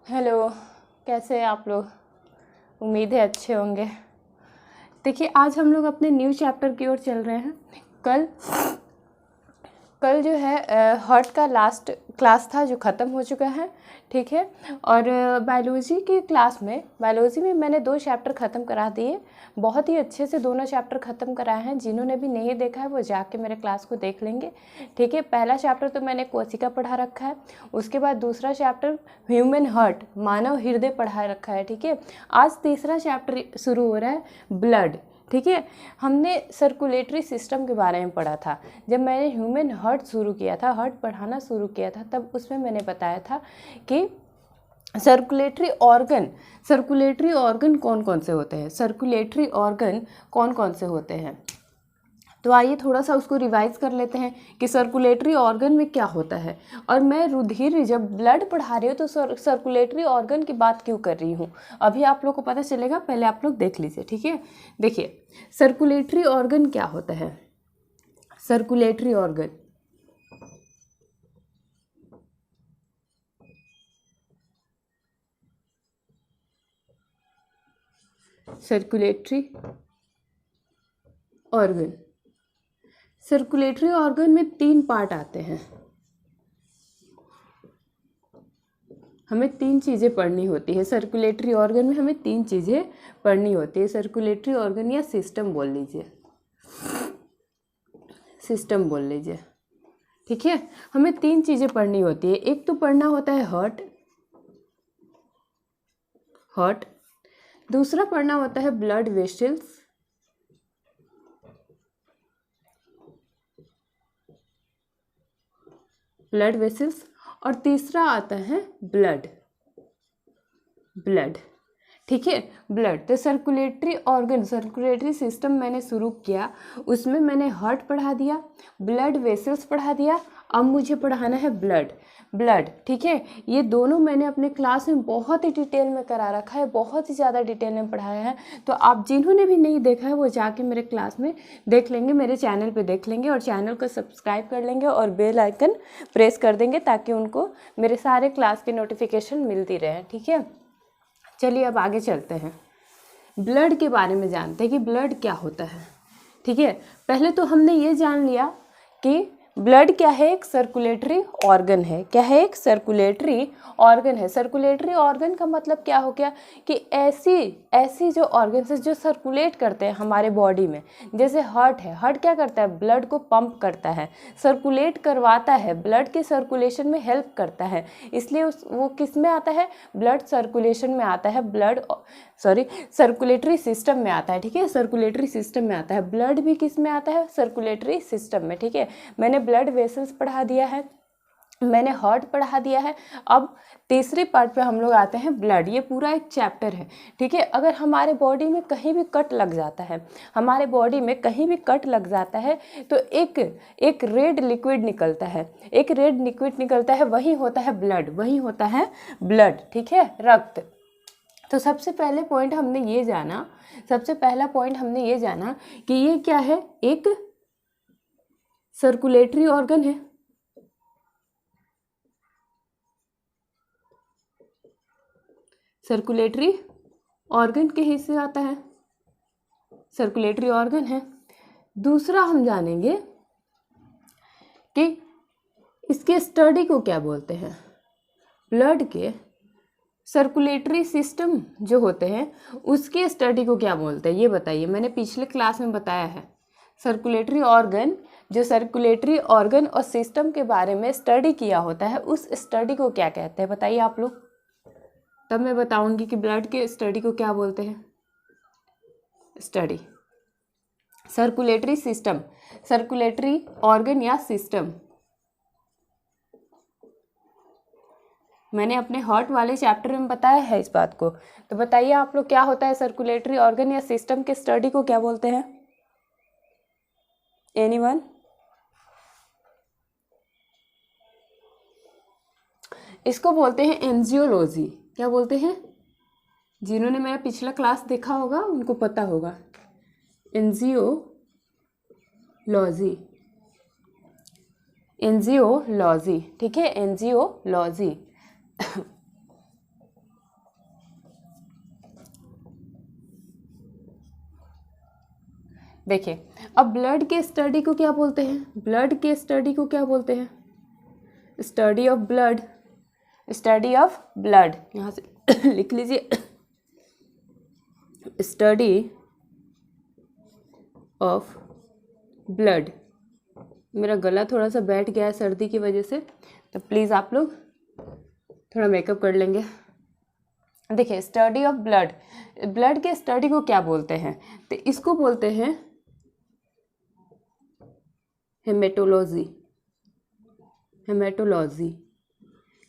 Hello, कैसे हैं आप लोग। उम्मीद है अच्छे होंगे। देखिए, आज हम लोग अपने न्यू चैप्टर की ओर चल रहे हैं। कल कल जो है हर्ट का लास्ट क्लास था जो ख़त्म हो चुका है, ठीक है। और बायोलॉजी में मैंने 2 चैप्टर ख़त्म करा दिए। बहुत ही अच्छे से दोनों चैप्टर ख़त्म कराए हैं। जिन्होंने भी नहीं देखा है वो जाके मेरे क्लास को देख लेंगे, ठीक है। पहला चैप्टर तो मैंने कोशिका पढ़ा रखा है, उसके बाद दूसरा चैप्टर ह्यूमन हार्ट, मानव हृदय पढ़ा रखा है, ठीक है। आज तीसरा चैप्टर शुरू हो रहा है, ब्लड, ठीक है। हमने सर्कुलेटरी सिस्टम के बारे में पढ़ा था। जब मैंने ह्यूमन हार्ट शुरू किया था, हार्ट पढ़ाना शुरू किया था, तब उसमें मैंने बताया था कि सर्कुलेटरी ऑर्गन कौन कौन से होते हैं, सर्कुलेटरी ऑर्गन कौन कौन से होते हैं। तो आइए थोड़ा सा उसको रिवाइज कर लेते हैं कि सर्कुलेटरी ऑर्गन में क्या होता है। और मैं रुधिर जब ब्लड पढ़ा रही हूँ तो सर्कुलेटरी ऑर्गन की बात क्यों कर रही हूँ, अभी आप लोग को पता चलेगा। पहले आप लोग देख लीजिए, ठीक है। देखिए, सर्कुलेटरी ऑर्गन क्या होता है। सर्कुलेटरी ऑर्गन सर्कुलेटरी ऑर्गन में 3 पार्ट आते हैं। हमें 3 चीज़ें पढ़नी होती है सर्कुलेटरी ऑर्गन में, हमें 3 चीज़ें पढ़नी होती है। सर्कुलेटरी ऑर्गन या सिस्टम बोल लीजिए, ठीक है। हमें 3 चीज़ें पढ़नी होती है। एक तो पढ़ना होता है हार्ट, दूसरा पढ़ना होता है ब्लड वेसल्स, और तीसरा आता है ब्लड, ठीक है। ब्लड। तो सर्कुलेटरी सिस्टम मैंने शुरू किया, उसमें मैंने हार्ट पढ़ा दिया, ब्लड वेसल्स पढ़ा दिया, अब मुझे पढ़ाना है ब्लड, ठीक है। ये दोनों मैंने अपने क्लास में बहुत ही डिटेल में करा रखा है, बहुत ही ज़्यादा डिटेल में पढ़ाया है। तो आप जिन्होंने भी नहीं देखा है वो जाके मेरे क्लास में देख लेंगे, मेरे चैनल पे देख लेंगे, और चैनल को सब्सक्राइब कर लेंगे और बेल आइकन प्रेस कर देंगे ताकि उनको मेरे सारे क्लास के नोटिफिकेशन मिलती रहे, ठीक है। चलिए अब आगे चलते हैं, ब्लड के बारे में जानते हैं कि ब्लड क्या होता है, ठीक है। पहले तो हमने ये जान लिया कि ब्लड क्या है, एक सर्कुलेटरी ऑर्गन है। क्या है? एक सर्कुलेटरी ऑर्गन है। सर्कुलेटरी ऑर्गन का मतलब क्या हो गया कि ऐसी जो ऑर्गन्स है जो सर्कुलेट करते हैं हमारे बॉडी में। जैसे हार्ट है, हार्ट क्या करता है, ब्लड को पंप करता है, सर्कुलेट करवाता है, ब्लड के सर्कुलेशन में हेल्प करता है, इसलिए वो किस में आता है, ब्लड सर्कुलेशन में आता है, सर्कुलेटरी सिस्टम में आता है, ठीक है। सर्कुलेटरी सिस्टम में आता है। ब्लड भी किस में आता है, सर्कुलेटरी सिस्टम में, ठीक है। मैंने ब्लड वेसल्स पढ़ा दिया है, मैंने हार्ट पढ़ा दिया है। अब तीसरे पार्ट पे हम लोग आते हैं ब्लड। ये पूरा एक चैप्टर है, ठीक है। अगर हमारे बॉडी में कहीं भी कट लग जाता है, तो एक रेड लिक्विड निकलता है, वही होता है ब्लड, ठीक है, रक्त। तो सबसे पहला पॉइंट हमने ये जाना कि ये क्या है, एक सर्कुलेटरी ऑर्गन है। सर्कुलेटरी ऑर्गन के हिस्से आता है, सर्कुलेटरी ऑर्गन है। दूसरा हम जानेंगे कि इसके स्टडी को क्या बोलते हैं। ब्लड के सर्कुलेटरी सिस्टम जो होते हैं उसके स्टडी को क्या बोलते हैं, ये बताइए। मैंने पिछले क्लास में बताया है सर्कुलेटरी ऑर्गन और सिस्टम के बारे में स्टडी किया होता है, उस स्टडी को क्या कहते हैं, बताइए आप लोग। तब मैं बताऊंगी कि ब्लड के स्टडी को क्या बोलते हैं। स्टडी, सर्कुलेटरी ऑर्गन या सिस्टम। मैंने अपने हार्ट वाले चैप्टर में बताया है इस बात को। तो बताइए आप लोग, क्या होता है सर्कुलेटरी ऑर्गन या सिस्टम के स्टडी को क्या बोलते हैं। एनीवन? इसको बोलते हैं एंजियोलॉजी। क्या बोलते हैं? जिन्होंने मेरा पिछला क्लास देखा होगा उनको पता होगा, एंजियोलॉजी, ठीक है, एंजियोलॉजी। देखिए, अब ब्लड के स्टडी को क्या बोलते हैं? ब्लड के स्टडी को क्या बोलते हैं? Study of blood, study of blood, यहाँ से लिख लीजिए, स्टडी ऑफ ब्लड। मेरा गला थोड़ा सा बैठ गया है सर्दी की वजह से, तो प्लीज़ आप लोग थोड़ा मेकअप कर लेंगे। देखिए, स्टडी ऑफ ब्लड, ब्लड के स्टडी को क्या बोलते हैं? तो इसको बोलते हैं हेमेटोलॉजी। हेमेटोलॉजी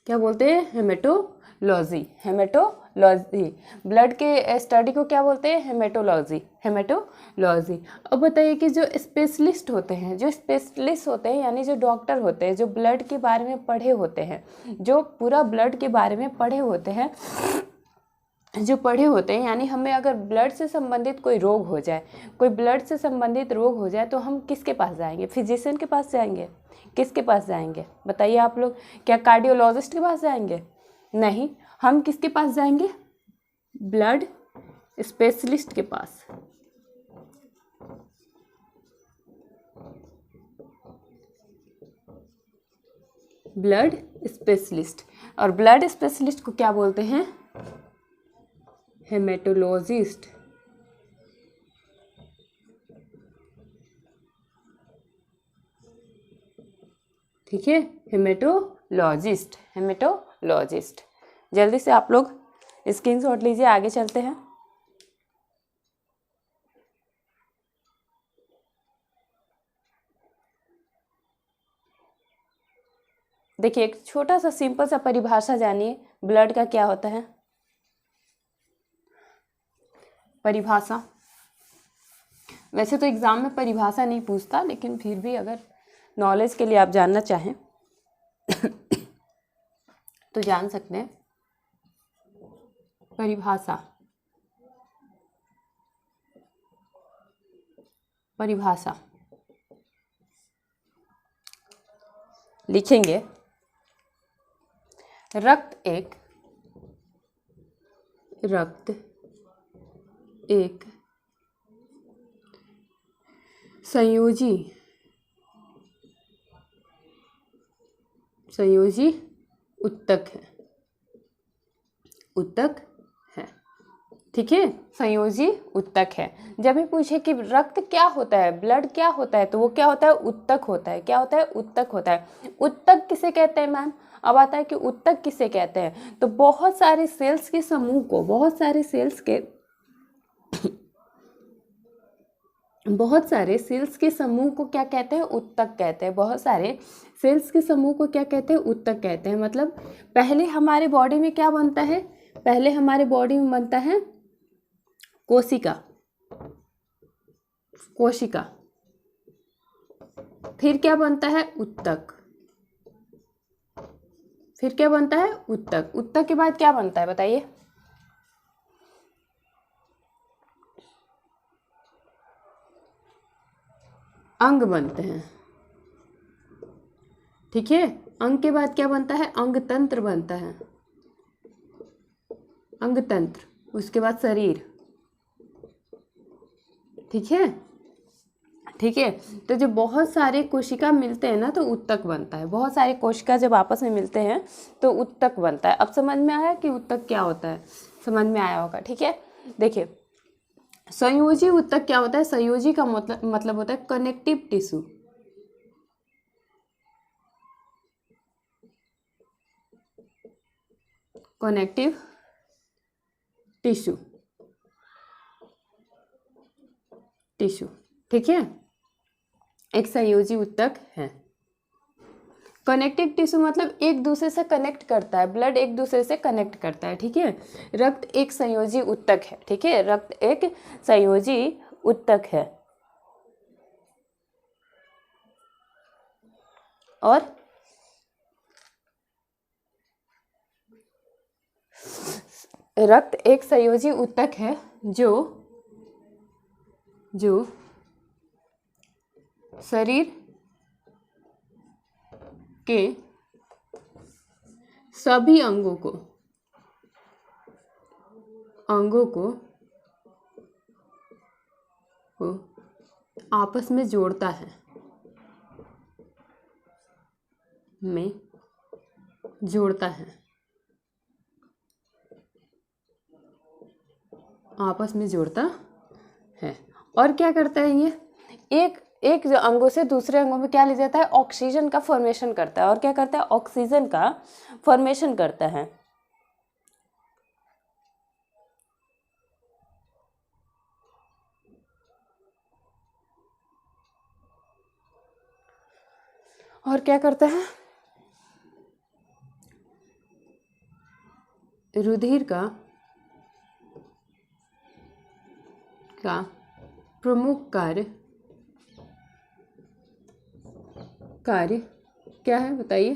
क्या बोलते हैं? हेमेटोलॉजी। हेमेटोलॉजी, ब्लड के स्टडी को क्या बोलते हैं? हेमेटोलॉजी। हेमेटोलॉजी। अब बताइए कि जो स्पेशलिस्ट होते हैं, जो स्पेशलिस्ट होते हैं यानी जो डॉक्टर होते हैं, जो ब्लड के बारे में पढ़े होते हैं, जो पूरा ब्लड के बारे में पढ़े होते हैं, जो पढ़े होते हैं, यानी हमें अगर ब्लड से संबंधित कोई रोग हो जाए, कोई ब्लड से संबंधित रोग हो जाए, तो हम किसके पास जाएंगे? फिजिशियन के पास जाएंगे। किसके पास जाएंगे बताइए आप लोग? क्या कार्डियोलॉजिस्ट के पास जाएंगे? नहीं, हम किसके पास जाएंगे? ब्लड स्पेशलिस्ट के पास। Blood specialist. और ब्लड स्पेशलिस्ट को क्या बोलते हैं? हेमेटोलॉजिस्ट। ठीक है, हेमेटोलॉजिस्ट। हेमेटोलॉजिस्ट। जल्दी से आप लोग स्क्रीनशॉट लीजिए, आगे चलते हैं। देखिए, एक छोटा सा सिंपल सा परिभाषा जानिए, ब्लड का क्या होता है? परिभाषा, वैसे तो एग्जाम में परिभाषा नहीं पूछता, लेकिन फिर भी अगर नॉलेज के लिए आप जानना चाहें तो जान सकते हैं। परिभाषा, परिभाषा लिखेंगे, रक्त एक संयोजी उत्तक है। उत्तक है, ठीक है, संयोजी उत्तक है। जब भी पूछे कि रक्त क्या होता है, ब्लड क्या होता है, तो वो क्या होता है? उत्तक होता है। क्या होता है? उत्तक होता है। उत्तक किसे कहते हैं मैम? अब आता है कि उत्तक किसे कहते हैं। तो बहुत सारे सेल्स के समूह को, बहुत सारे सेल्स के समूह को क्या कहते हैं? उत्तक कहते हैं। बहुत सारे सेल्स के समूह को क्या कहते हैं? उत्तक कहते हैं। मतलब पहले हमारे बॉडी में क्या बनता है? पहले हमारे बॉडी में बनता है कोशिका। कोशिका, फिर क्या बनता है? उत्तक। फिर क्या बनता है? उत्तक। उत्तक के बाद क्या बनता है बताइए? अंग बनते हैं। ठीक है, अंग के बाद क्या बनता है? अंग तंत्र बनता है। अंग तंत्र, उसके बाद शरीर। ठीक है, ठीक है। तो जब बहुत सारे कोशिका मिलते हैं ना, तो उत्तक बनता है। बहुत सारे कोशिका जब आपस में मिलते हैं तो उत्तक बनता है। अब समझ में आया कि उत्तक क्या होता है? समझ में आया होगा। ठीक है, देखिए, संयोजी उत्तक क्या होता है? संयोजी का मतलब होता है कनेक्टिव टिश्यू। कनेक्टिव टिश्यू, ठीक है, एक संयोजी उत्तक है। कनेक्टिव टिश्यू मतलब एक दूसरे से कनेक्ट करता है, ब्लड एक दूसरे से कनेक्ट करता है। ठीक है, रक्त एक संयोजी उत्तक है। ठीक है, रक्त एक संयोजी उत्तक है। और रक्त एक संयोजी उत्तक है जो शरीर के सभी अंगों को आपस में जोड़ता है, में जोड़ता है, आपस में जोड़ता है। और क्या करता है ये, एक एक अंगों से दूसरे अंगों में क्या ले जाता है, ऑक्सीजन का फॉर्मेशन करता है। और क्या करता है, ऑक्सीजन का फॉर्मेशन करता है। और क्या करता है, रुधिर का प्रमुख कार्य क्या है बताइए।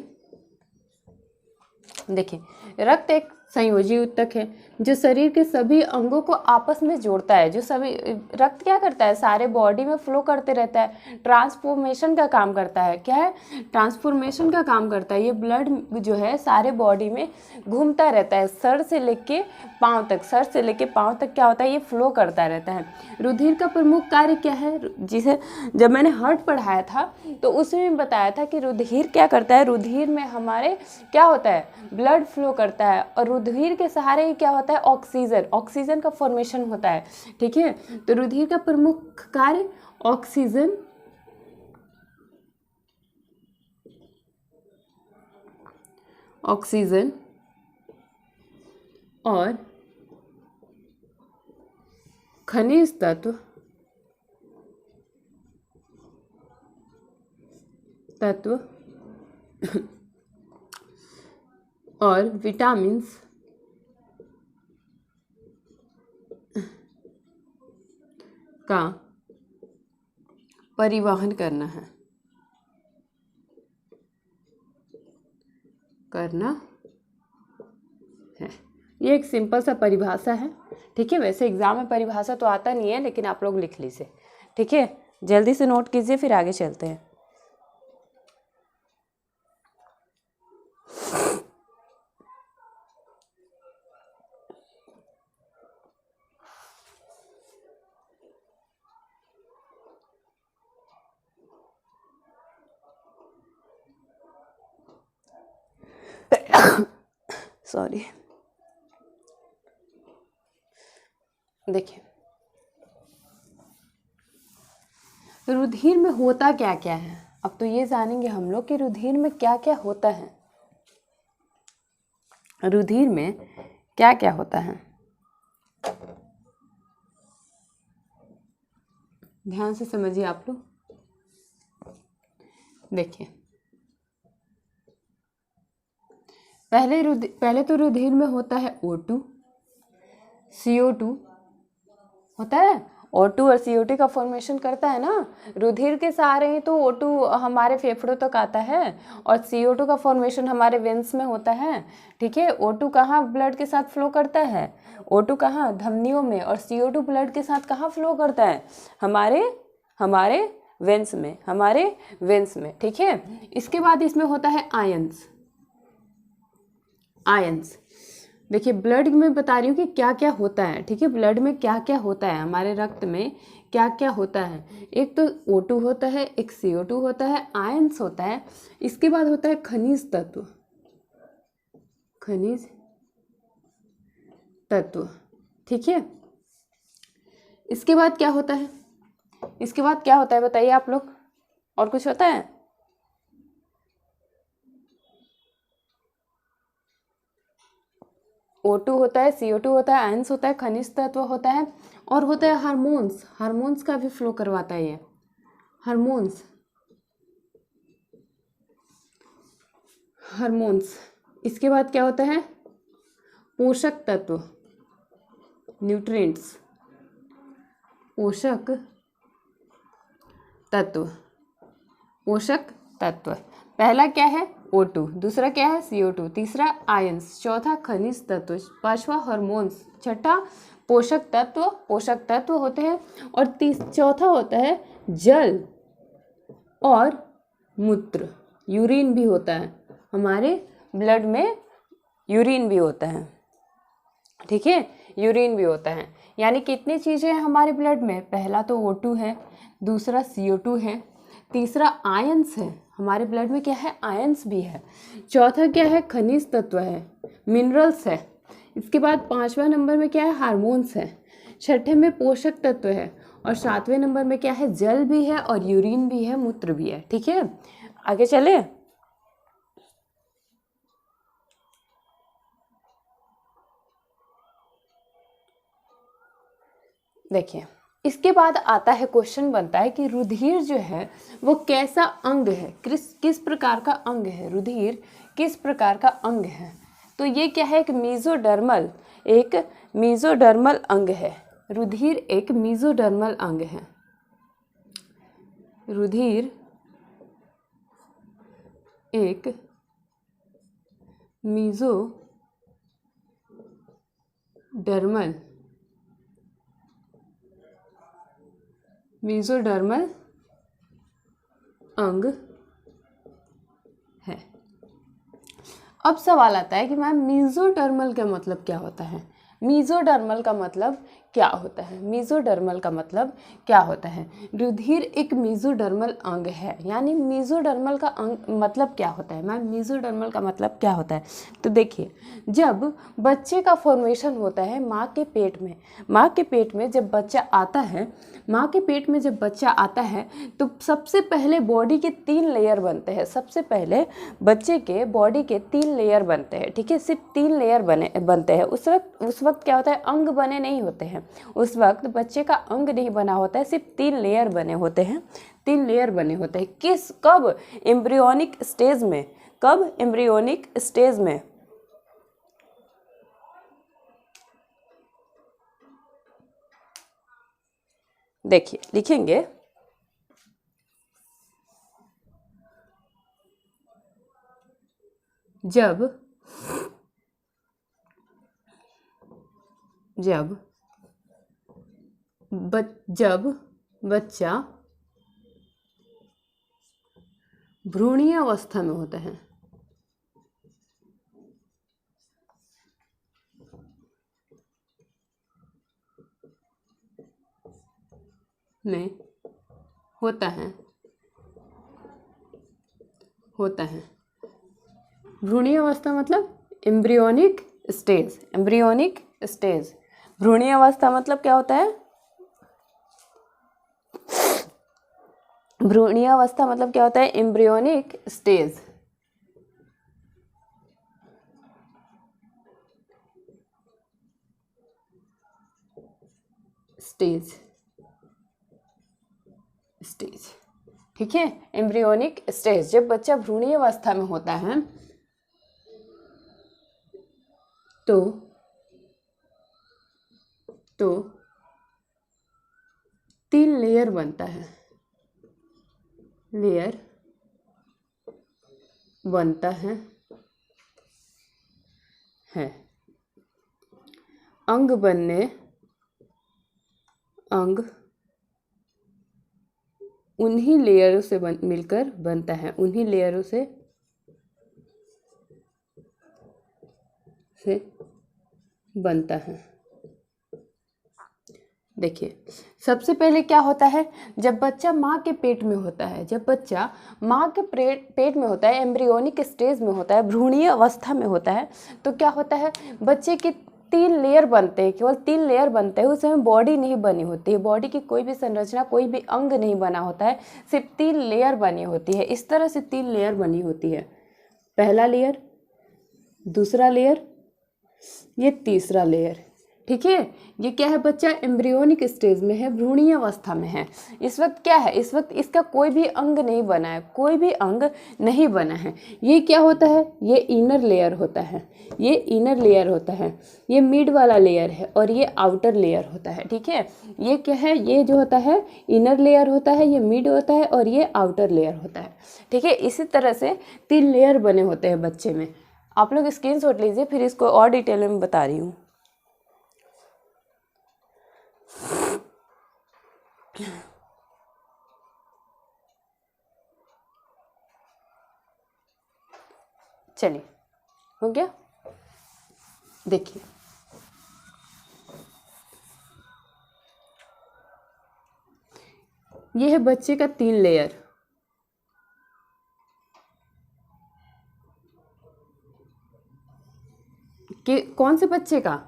देखिए, रक्त एक संयोजी ऊतक है जो शरीर के सभी अंगों को आपस में जोड़ता है। जो सभी रक्त क्या करता है, सारे बॉडी में फ्लो करते रहता है, ट्रांसफॉर्मेशन का काम करता है। क्या है, ट्रांसफॉर्मेशन का काम करता है। ये ब्लड जो है सारे बॉडी में घूमता रहता है, सर से लेके पाँव तक, सर से लेके पाँव तक क्या होता है, ये फ्लो करता रहता है। रुधिर का प्रमुख कार्य क्या है, जिसे जब मैंने हार्ट पढ़ाया था तो उसमें बताया था कि रुधिर क्या करता है, रुधिर में हमारे क्या होता है, ब्लड फ्लो करता है। और रुधिर के सहारे ही क्या होता है, ऑक्सीजन का फॉर्मेशन होता है। ठीक है, तो रुधिर का प्रमुख कार्य ऑक्सीजन और खनिज तत्व और विटामिन्स का परिवहन करना है ये एक सिंपल सा परिभाषा है। ठीक है, वैसे एग्जाम में परिभाषा तो आता नहीं है, लेकिन आप लोग लिख लीजिए। ठीक है, जल्दी से नोट कीजिए, फिर आगे चलते हैं। सॉरी, देखिए रुधिर में होता क्या क्या है। अब तो ये जानेंगे हम लोग कि रुधिर में क्या क्या होता है। रुधिर में क्या क्या होता है, ध्यान से समझिए आप लोग। देखिए, पहले तो रुधिर में होता है O2, CO2 होता है। O2 और CO2 का फॉर्मेशन करता है ना, रुधिर के सहारे ही तो O2 हमारे फेफड़ों तक आता है और CO2 का फॉर्मेशन हमारे वेंस में होता है। ठीक है, O2 कहाँ ब्लड के साथ फ्लो करता है, O2 कहाँ, धमनियों में। और CO2 ब्लड के साथ कहाँ फ्लो करता है, हमारे वेंस में। ठीक है, इसके बाद इसमें होता है आयंस। देखिए, ब्लड में बता रही हूँ कि क्या क्या होता है। ठीक है, ब्लड में क्या क्या होता है, हमारे रक्त में क्या क्या होता है। एक तो O2 होता है, एक CO2 होता है, आयंस होता है। इसके बाद होता है खनिज तत्व। ठीक है, इसके बाद क्या होता है, बताइए आप लोग। और कुछ होता है, O2 होता है, CO2 होता है, आयंस होता है, खनिज तत्व होता है, और होता है हार्मोन्स का भी फ्लो करवाता है ये हार्मोन्स। इसके बाद क्या होता है, पोषक तत्व, न्यूट्रिएंट्स, पोषक तत्व। पहला क्या है, O2, दूसरा क्या है, CO2, तीसरा आयंस, चौथा खनिज तत्व, पांचवा हार्मोन्स, छठा पोषक तत्व होते हैं, और चौथा होता है जल और मूत्र, यूरिन भी होता है। हमारे ब्लड में यूरिन भी होता है। ठीक है, यूरिन भी होता है। यानी कितनी चीज़ें हैं हमारे ब्लड में, पहला तो O2 है, दूसरा CO2 है, तीसरा आयंस है, हमारे ब्लड में क्या है, आयंस भी है, चौथा क्या है, खनिज तत्व है, मिनरल्स है, इसके बाद 5वां नंबर में क्या है, हार्मोन्स है, छठे में पोषक तत्व है, और 7वें नंबर में क्या है, जल भी है और यूरिन भी है, मूत्र भी है। ठीक है, आगे चले। देखिए, इसके बाद आता है, क्वेश्चन बनता है कि रुधिर जो है वो कैसा अंग है, किस प्रकार का अंग है, रुधिर किस प्रकार का अंग है। तो ये क्या है, एक मीजोडर्मल अंग है। रुधिर एक मीजोडर्मल अंग है। रुधिर एक मीजोडर्मल अंग है। अब सवाल आता है कि मैम मीजोडर्मल का मतलब क्या होता है, मीजोडर्मल का मतलब क्या होता है, मीजोडर्मल का मतलब क्या होता है। रुधिर एक मीजोडर्मल अंग है, यानी मीजोडर्मल का अंग मतलब क्या होता है मैम, मीजोडर्मल का मतलब क्या होता है। तो देखिए, जब बच्चे का फॉर्मेशन होता है माँ के पेट में जब बच्चा आता है, माँ के पेट में जब बच्चा आता है तो सबसे पहले बॉडी के 3 लेयर बनते हैं। सबसे पहले बच्चे के बॉडी के 3 लेयर बनते हैं। ठीक है, सिर्फ 3 लेयर बनते हैं। उस वक्त क्या होता है, अंग बने नहीं होते हैं। उस वक्त बच्चे का अंग नहीं बना होता है, सिर्फ 3 लेयर बने होते हैं। 3 लेयर बने होते हैं। कब एम्ब्रियोनिक स्टेज में देखिए, लिखेंगे जब बच्चा भ्रूणीय अवस्था में होता है, भ्रूणीय अवस्था मतलब एम्ब्रियोनिक स्टेज। भ्रूणीय अवस्था मतलब क्या होता है, भ्रूणीय अवस्था मतलब क्या होता है, एम्ब्रियोनिक स्टेज। ठीक है, एम्ब्रियोनिक स्टेज। जब बच्चा भ्रूणीय अवस्था में होता है तो 3 लेयर बनता है, अंग उन्हीं लेयरों से मिलकर बनता है, उन्हीं लेयरों से बनता है। देखिए, सबसे पहले क्या होता है, जब बच्चा माँ के पेट में होता है, पेट में होता है, एम्ब्रियोनिक स्टेज में होता है, भ्रूणीय अवस्था में होता है, तो क्या होता है, बच्चे की 3 लेयर बनते हैं, केवल 3 लेयर बनते हैं। उस समय बॉडी नहीं बनी होती है, बॉडी की कोई भी संरचना, कोई भी अंग नहीं बना होता है, सिर्फ 3 लेयर बनी होती है। इस तरह से 3 लेयर बनी होती है, पहला लेयर, दूसरा लेयर, ये तीसरा लेयर। ठीक है, ये क्या है, बच्चा एम्ब्रियोनिक स्टेज में है, भ्रूणीय अवस्था में है। इस वक्त क्या है, इस वक्त इसका कोई भी अंग नहीं बना है, ये क्या होता है, ये इनर लेयर होता है, ये मिड वाला लेयर है और ये आउटर लेयर होता है। ठीक है, ये क्या है, ये जो होता है इनर लेयर होता है, ये मिड होता है और ये आउटर लेयर होता है। ठीक है, इसी तरह से 3 लेयर बने होते हैं बच्चे में। आप लोग स्क्रीनशॉट लीजिए, फिर इसको और डिटेल में बता रही हूँ। चलिए, हो गया। देखिए, ये है बच्चे का 3 लेयर। कि कौन से बच्चे का?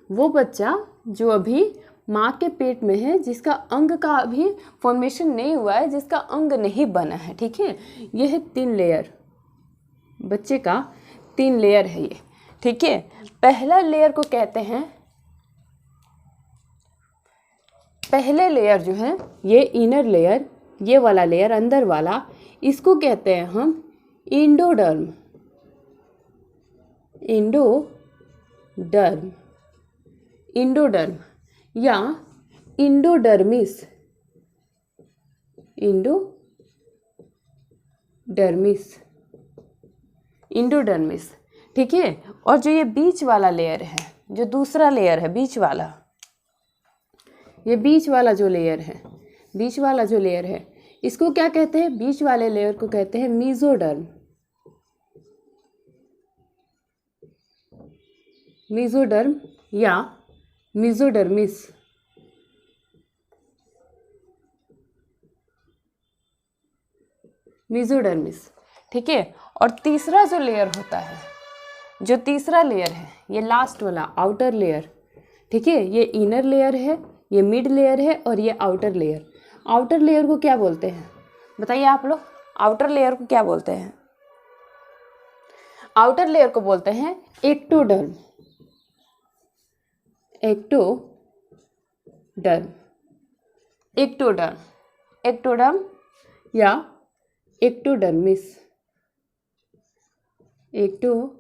वो बच्चा जो अभी माँ के पेट में है, जिसका अंग का अभी फॉर्मेशन नहीं हुआ है, जिसका अंग नहीं बना है। ठीक है, ये है 3 लेयर, बच्चे का 3 लेयर है ये। ठीक है, पहला लेयर को कहते हैं, पहले लेयर जो है ये इनर लेयर, ये वाला लेयर अंदर वाला, इसको कहते हैं हम इंडोडर्म। इंडोडर्म, इंडोडर्म या इंडोडर्मिस, इंडोडर्मिस, इंडोडर्मिस। ठीक है, और जो ये बीच वाला लेयर है, जो दूसरा लेयर है बीच वाला, ये बीच वाला जो लेयर है, बीच वाला जो लेयर है, इसको क्या कहते हैं? बीच वाले लेयर को कहते हैं मीजोडर्म। मीजोडर्म या मीजोडर्मिस। मीजोडर्मिस। ठीक है, और तीसरा जो लेयर होता है, जो तीसरा लेयर है, ये लास्ट वाला आउटर लेयर। ठीक है, ये इनर लेयर है, ये मिड लेयर है, और ये आउटर लेयर। आउटर लेयर को क्या बोलते हैं? बताइए आप लोग, आउटर लेयर को क्या बोलते हैं? आउटर लेयर को बोलते हैं एक्टोडर्म। एक्टोडर्म, एक्टोडर्म, एक्टोडर्म या एक्टोडर्मिस, एक्टोडर्मिस।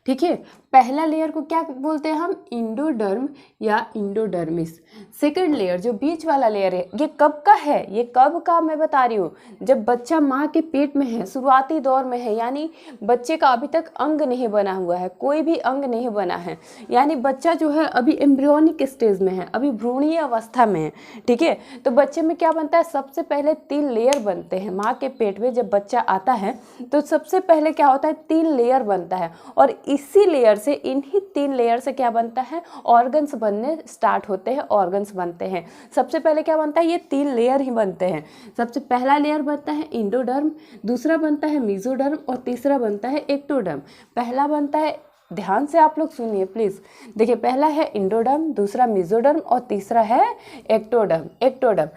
ठीक है, पहला लेयर को क्या बोलते हैं हम? इंडोडर्म या इंडोडर्मिस। सेकंड लेयर जो बीच वाला लेयर है, ये कब का है? ये कब का मैं बता रही हूँ, जब बच्चा माँ के पेट में है, शुरुआती दौर में है, यानी बच्चे का अभी तक अंग नहीं बना हुआ है, कोई भी अंग नहीं बना है, यानी बच्चा जो है अभी एम्ब्रियोनिक स्टेज में है, अभी भ्रूणीय अवस्था में है। ठीक है, तो बच्चे में क्या बनता है? सबसे पहले 3 लेयर बनते हैं। माँ के पेट में जब बच्चा आता है तो सबसे पहले क्या होता है? 3 लेयर बनता है, और इसी लेयर से, इन्हीं 3 लेयर से क्या बनता है? ऑर्गन्स बनने स्टार्ट होते हैं, ऑर्गन्स बनते हैं। सबसे पहले क्या बनता है? ये 3 लेयर ही बनते हैं। सबसे पहला लेयर बनता है इंडोडर्म, दूसरा बनता है मीजोडर्म, और तीसरा बनता है एक्टोडर्म। पहला बनता है, ध्यान से आप लोग सुनिए प्लीज़, देखिए, पहला है इंडोडर्म, दूसरा मीजोडर्म, और तीसरा है एक्टोडर्म। एक्टोडर्म।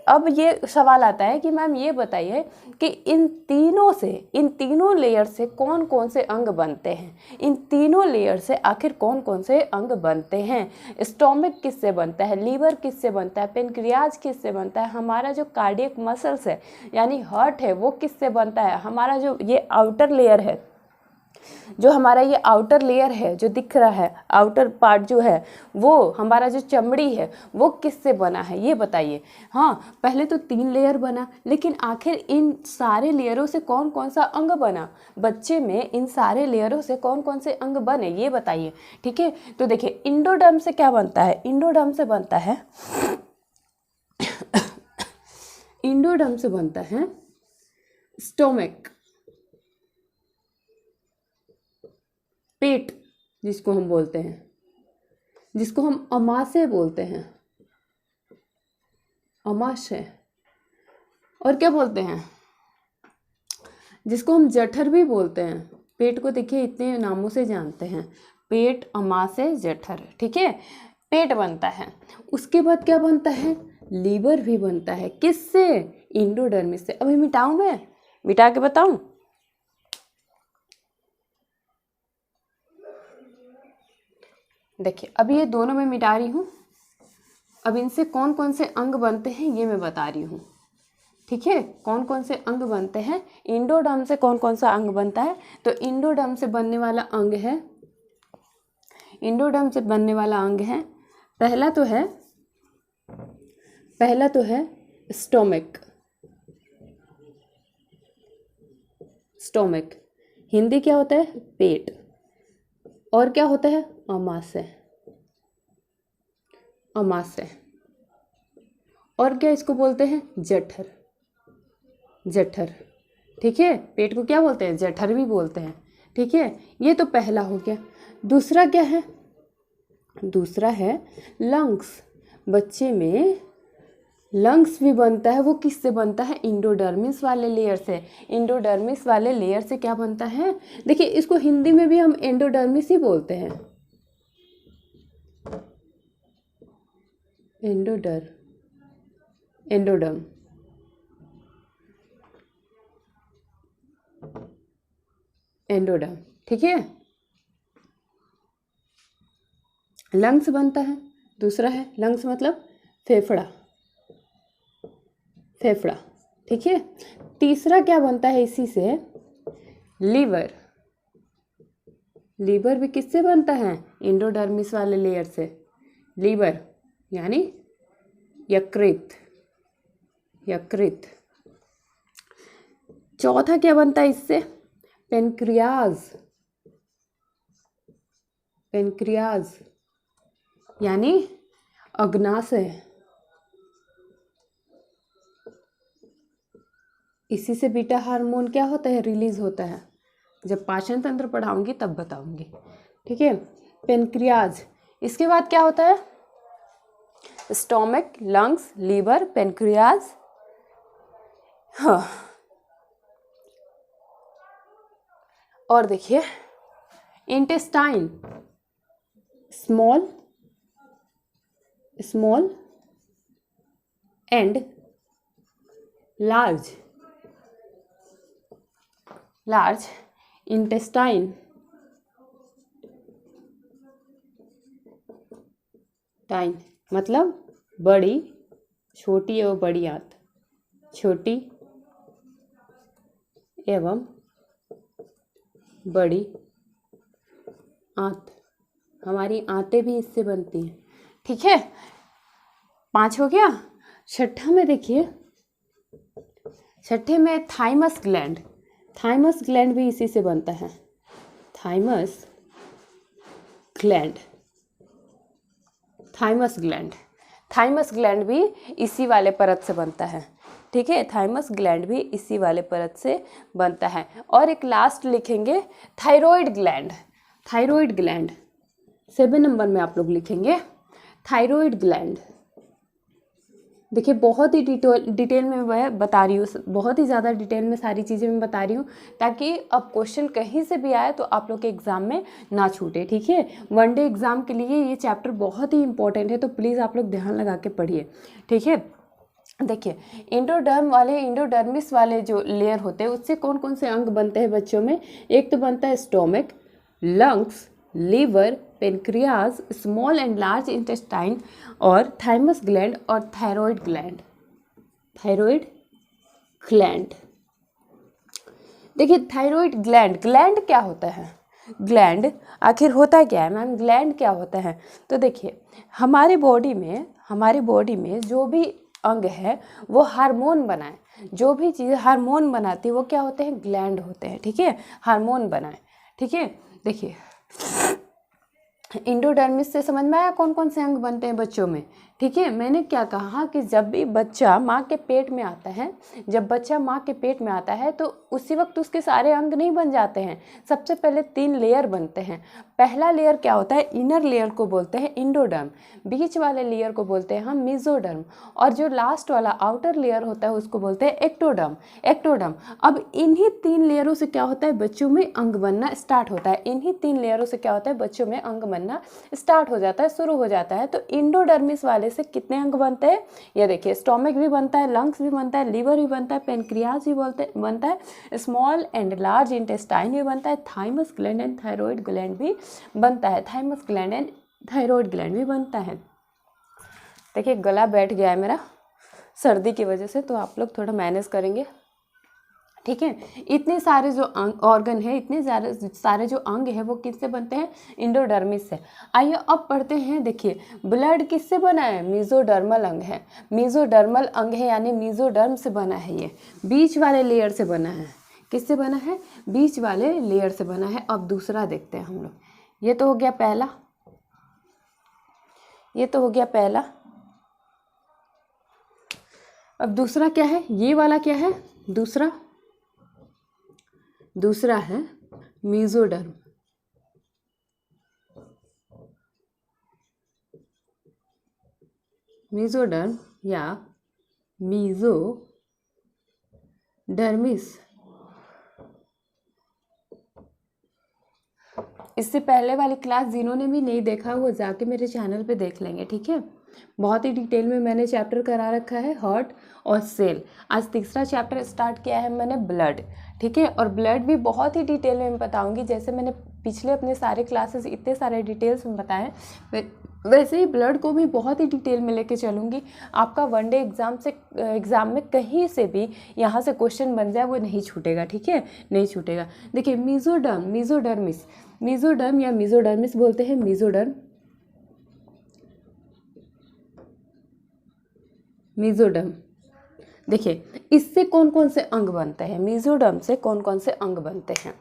अब ये सवाल आता है कि मैम ये बताइए कि इन तीनों लेयर से कौन कौन से अंग बनते हैं? इन तीनों लेयर से आखिर कौन कौन से अंग बनते हैं? स्टोमक किससे बनता है? लीवर किससे बनता है? पेनक्रियाज किससे बनता है? हमारा जो कार्डियक मसल्स है, यानी हार्ट है, वो किससे बनता है? हमारा जो ये आउटर लेयर है, जो हमारा ये आउटर लेयर है जो दिख रहा है, आउटर पार्ट जो है, वो हमारा जो चमड़ी है, वो किससे बना है? ये बताइए। हाँ, पहले तो 3 लेयर बना, लेकिन आखिर इन सारे लेयरों से कौन कौन सा अंग बना? बच्चे में इन सारे लेयरों से कौन कौन से अंग बने, ये बताइए। ठीक है, तो देखिए, इंडोडर्म से क्या बनता है? इंडोडर्म से बनता है इंडोडर्म से बनता है स्टोमक, पेट, जिसको हम बोलते हैं, जिसको हम अमाशय बोलते हैं, अमाशय। और क्या बोलते हैं? जिसको हम जठर भी बोलते हैं। पेट को देखिए इतने नामों से जानते हैं, पेट, अमाशय, जठर। ठीक है, पेट बनता है। उसके बाद क्या बनता है? लीवर भी बनता है। किससे? इंडोडर्मिस से। अभी मिटाऊं मैं? मिटा के बताऊं? देखिए, अभी ये दोनों मैं मिटा रही हूँ। अब इनसे कौन कौन से अंग बनते हैं ये मैं बता रही हूँ। ठीक है, कौन कौन से अंग बनते हैं? इंडोडर्म से कौन कौन सा अंग बनता है? तो इंडोडर्म से बनने वाला अंग है, इंडोडर्म से बनने वाला अंग है, पहला तो है स्टोमक। स्टोमक हिंदी क्या होता है? पेट। और क्या होता है? अमाशय। अमाशय। और क्या इसको बोलते हैं? जठर। जठर। ठीक है, पेट को क्या बोलते हैं? जठर भी बोलते हैं। ठीक है, ये तो पहला हो गया। दूसरा क्या है? दूसरा है लंग्स। बच्चे में लंग्स भी बनता है, वो किससे बनता है? इंडोडर्मिस वाले लेयर से। इंडोडर्मिस वाले लेयर से क्या बनता है? देखिए इसको हिंदी में भी हम एंडोडर्मिस ही बोलते हैं। एंडोडर्म। एंडोडर्म, ठीक है। लंग्स बनता है। दूसरा है लंग्स मतलब फेफड़ा, फेफड़ा, ठीक है। तीसरा क्या बनता है इसी से? लीवर। लीवर भी किससे बनता है? इंडोडर्मिस वाले लेयर से। लीवर यानी यकृत, यकृत। चौथा क्या बनता है इससे? पेनक्रियाज। पेनक्रियाज यानी अग्नाशय। इसी से बीटा हार्मोन क्या होता है? रिलीज होता है। जब पाचन तंत्र पढ़ाऊंगी तब बताऊंगी, ठीक है। पेनक्रियाज। इसके बाद क्या होता है? Stomach, lungs, liver, pancreas. हाँ, और देखिए intestine, small small and large. Large intestine, टाइन मतलब बड़ी, छोटी एवं बड़ी आंत। छोटी एवं बड़ी आंत। हमारी आंतें भी इससे बनती हैं, ठीक है। 5 हो गया। छठा में देखिए, छठे में थाइमस ग्लैंड। थाइमस ग्लैंड भी इसी से बनता है। Thymus gland, thymus gland. Thymus gland भी इसी वाले परत से बनता है, ठीक है। थाइमस ग्लैंड भी इसी वाले परत से बनता है। और एक लास्ट लिखेंगे thyroid gland. Thyroid gland 7 number में आप लोग लिखेंगे थायराइड ग्लैंड। देखिए बहुत ही डिटेल में मैं बता रही हूँ, बहुत ही ज़्यादा डिटेल में सारी चीज़ें मैं बता रही हूँ, ताकि अब क्वेश्चन कहीं से भी आए तो आप लोग के एग्ज़ाम में ना छूटे, ठीक है। वनडे एग्ज़ाम के लिए ये चैप्टर बहुत ही इंपॉर्टेंट है, तो प्लीज़ आप लोग ध्यान लगा के पढ़िए, ठीक है। देखिए इंडोडर्मिस वाले जो लेयर होते हैं उससे कौन कौन से अंग बनते हैं बच्चों में? एक तो बनता है stomach, lungs, liver, pancreas, small and large intestine और थाइमस ग्लैंड और थायराइड ग्लैंड। Thyroid gland. देखिए थायराइड ग्लैंड, ग्लैंड क्या होता है? ग्लैंड आखिर होता क्या है मैम? ग्लैंड क्या होता है? तो देखिए हमारे बॉडी में जो भी अंग है वो हार्मोन बनाए, जो भी चीज़ हार्मोन बनाती है वो क्या होते हैं? ग्लैंड होते हैं, ठीक है। हार्मोन बनाए, ठीक है। देखिए इंडोडर्मिस से समझ में आया कौन कौन से अंग बनते हैं बच्चों में, ठीक है। मैंने क्या कहा कि जब भी बच्चा माँ के पेट में आता है, जब बच्चा माँ के पेट में आता है तो उसी वक्त उसके सारे अंग नहीं बन जाते हैं। सबसे पहले 3 लेयर बनते हैं। पहला लेयर क्या होता है? इनर लेयर को बोलते हैं इंडोडर्म, बीच वाले लेयर को बोलते हैं हम मेसोडर्म, और जो लास्ट वाला आउटर लेयर होता है उसको बोलते हैं एक्टोडर्म। एक्टोडर्म। अब इन्हीं 3 लेयरों से क्या होता है? बच्चों में अंग बनना स्टार्ट होता है। इन्हीं 3 लेयरों से क्या होता है? बच्चों में अंग बनना स्टार्ट हो जाता है, शुरू हो जाता है। तो इंडोडर्मिस वाले से कितने अंग बनते हैं? ये देखिए स्टोमक भी बनता है, लंग्स भी बनता है, लीवर भी बनता है, पेनक्रियाज भी बनता है, स्मॉल एंड लार्ज इंटेस्टाइन भी बनता है, thymus gland and thyroid gland भी बनता है। Thymus gland and thyroid gland भी बनता है। देखिए गला बैठ गया है मेरा सर्दी की वजह से, तो आप लोग थोड़ा मैनेज करेंगे, ठीक है। इतने सारे जो ऑर्गन है, इतने सारे जो अंग है वो किससे बनते हैं? इंडोडर्मिस से। आइए अब पढ़ते हैं। देखिए ब्लड किससे बना है? मेसोडर्मल अंग है। मेसोडर्मल अंग है यानी मेसोडर्म से बना है, ये बीच वाले लेयर से बना है। किससे बना है? बीच वाले लेयर से बना है। अब दूसरा देखते हैं हम लोग। ये तो हो गया पहला, ये तो हो गया पहला। अब दूसरा क्या है? ये वाला क्या है? दूसरा है मेसोडर्म। मेसोडर्म या मेसोडर्मिस। इससे पहले वाली क्लास जिन्होंने भी नहीं देखा वो जाके मेरे चैनल पे देख लेंगे, ठीक है। बहुत ही डिटेल में मैंने चैप्टर करा रखा है हार्ट और सेल। आज तीसरा चैप्टर स्टार्ट किया है मैंने ब्लड, ठीक है। और ब्लड भी बहुत ही डिटेल में बताऊंगी, जैसे मैंने पिछले अपने सारे क्लासेस इतने सारे डिटेल्स में बताए, वैसे ही ब्लड को भी बहुत ही डिटेल में लेके चलूँगी। आपका वनडे एग्ज़ाम में कहीं से भी यहाँ से क्वेश्चन बन जाए वो नहीं छूटेगा, ठीक है, नहीं छूटेगा। देखिए मेसोडर्म या मेसोडर्मिस बोलते हैं, मेसोडर्म। देखिए इससे कौन कौन से अंग बनते हैं, मेसोडर्म से कौन कौन से अंग बनते हैं,